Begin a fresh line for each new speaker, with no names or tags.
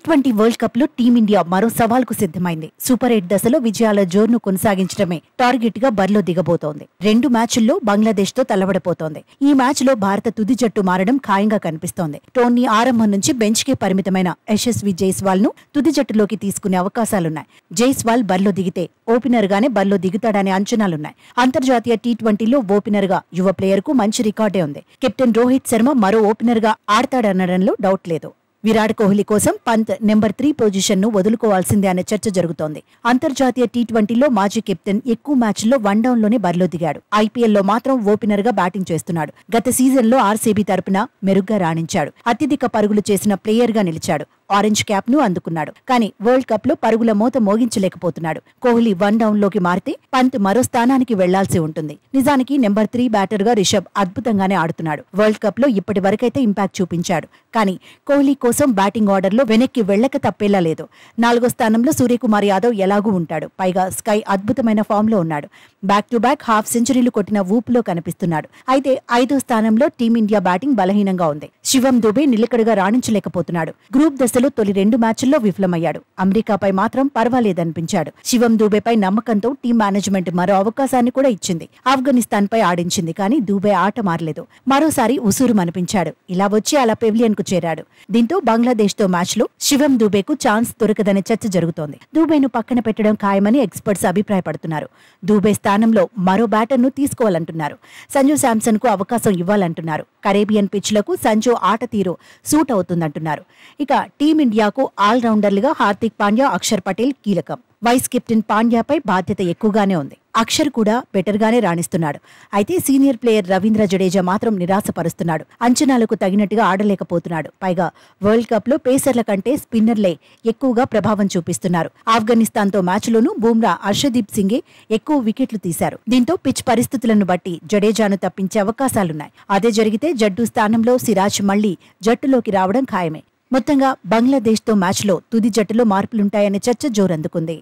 T20 world cup లో team India మరో సవాల్కు సిద్ధమైంది. సూపర్ 8 దశలో విజయాల జోరును కొనసాగించడమే టార్గెట్ గా బరిలో దిగబోతోంది. 2 మ్యాచ్ల్లో బంగ్లాదేశ్ తో తలబడబోతోంది. ఈ మ్యాచ్ లో భారత తుది జట్టు మారడం ఖాయంగా కనిపిస్తోంది. టోర్నీ ఆరంభం నుంచి బెంచ్ కే పరిమితమైన యశస్వి జైస్వాల్ ను తుది జట్టులోకి తీసుకునే అవకాశాలున్నాయి. జైస్వాల్ బరిలో దిగితే ఓపెనర్ గానే బరిలో దిగుతాడనే అంచనాలున్నాయి. అంతర్జాతీయ T20లో ఓపెనర్ గా యువ ప్లేయర్ కు మంచి రికార్డే ఉంది. కెప్టెన్ రోహిత్ శర్మ మరో ఓపెనర్ గా ఆడతాడనడంలో డౌట్ లేదు. విరాట్ కోహ్లీ కోసం పంత్ నెంబర్ 3 పొజిషన్ ను వదులుకోవాల్సిందే అనే చర్చ జరుగుతోంది. అంతర్జాతీయ T20లో మాజీ కెప్టెన్ ఎక్కువ మ్యాచ్ల్లో వన్ డౌన్ లోనే బరిలో దిగాడు. ఐపీఎల్లో మాత్రం ఓపెనర్ గా బ్యాటింగ్ చేస్తున్నాడు. గత సీజన్లో ఆర్సీబీ తరపున మెరుగ్గా రాణించాడు. అత్యధిక పరుగులు చేసిన ప్లేయర్ గా నిలిచాడు. ఆరెంజ్ క్యాప్ ను అందుకున్నాడు. కానీ వరల్డ్ కప్ లో పరుగుల మోత మోగించలేకపోతున్నాడు. కోహ్లీ వన్ డౌన్ లోకి మారితే పంత్ మరో స్థానానికి వెళ్లాల్సి ఉంటుంది. నిజానికి నెంబర్ 3 బ్యాటర్ గా రిషబ్ అద్భుతంగానే ఆడుతున్నాడు. వరల్డ్ కప్ లో ఇప్పటి వరకైతే ఇంపాక్ట్ చూపించాడు. కానీ కోహ్లీ కోసం బ్యాటింగ్ ఆర్డర్ లో వెనక్కి వెళ్లక తప్పేలా లేదు. 4వ స్థానంలో సూర్యకుమార్ యాదవ్ ఎలాగూ ఉంటాడు. పైగా స్కై అద్భుతమైన ఫామ్ లో ఉన్నాడు. బ్యాక్ టు బ్యాక్ హాఫ్ సెంచరీలు కొట్టిన ఊపులో కనిపిస్తున్నాడు. అయితే 5వ స్థానంలో టీమిండియా బ్యాటింగ్ బలహీనంగా ఉంది. శివం దుబే నిలకడగా రాణించలేకపోతున్నాడు. గ్రూప్ దశలో తొలి 2 మ్యాచ్ల్లో విఫలమయ్యాడు. అమెరికాపై మాత్రం పర్వాలేదనిపించాడు. శివం దూబేపై నమ్మకంతో టీం మేనేజ్మెంట్ మరో అవకాశాన్ని కూడా ఇచ్చింది. ఆఫ్ఘనిస్తాన్ పై ఆడించింది. కానీ దూబే ఆట మారలేదు. మరోసారి ఉసూరుమనిపించాడు. ఇలా వచ్చి అలా పెవిలియన్ కు చేరాడు. దీంతో బంగ్లాదేశ్ తో మ్యాచ్ లో శివం దూబేకు ఛాన్స్ దొరకదనే చర్చ జరుగుతోంది. దూబేను పక్కన పెట్టడం ఖాయమని ఎక్స్పర్ట్స్ అభిప్రాయపడుతున్నారు. దూబే స్థానంలో మరో బ్యాటర్ ను తీసుకోవాలంటున్నారు. సంజు శాంసన్ కు అవకాశం ఇవ్వాలంటున్నారు. కరేబియన్ పిచ్లకు సంజు ఆట తీరు సూట్ అవుతుందంటున్నారు. ఇక టీమిండియాకు ఆల్రౌండర్లుగా హార్దిక్ పాండ్యా, అక్షర్ పటేల్ కీలకం. వైస్ కెప్టెన్ పాండ్యాపై బాధ్యత ఎక్కువగానే ఉంది. అక్షర్ కూడా బెటర్ గానే రాణిస్తున్నాడు. అయితే సీనియర్ ప్లేయర్ రవీంద్ర జడేజా మాత్రం నిరాశపరుస్తున్నాడు. అంచనాలకు తగినట్టుగా ఆడలేకపోతున్నాడు. పైగా వరల్డ్ కప్ లో పేసర్ల కంటే స్పిన్నర్లే ఎక్కువగా ప్రభావం చూపిస్తున్నారు. ఆఫ్ఘనిస్తాన్ తో మ్యాచ్లోనూ బూమ్రా, హర్షదీప్ సింగే ఎక్కువ వికెట్లు తీశారు. దీంతో పిచ్ పరిస్థితులను బట్టి జడేజాను తప్పించే అవకాశాలున్నాయి. అదే జరిగితే జడ్డు స్థానంలో సిరాజ్ మళ్లీ జట్టులోకి రావడం ఖాయమే. మొత్తంగా బంగ్లాదేశ్ తో మ్యాచ్లో తుది జట్టులో మార్పులుంటాయనే చర్చ జోరందుకుంది.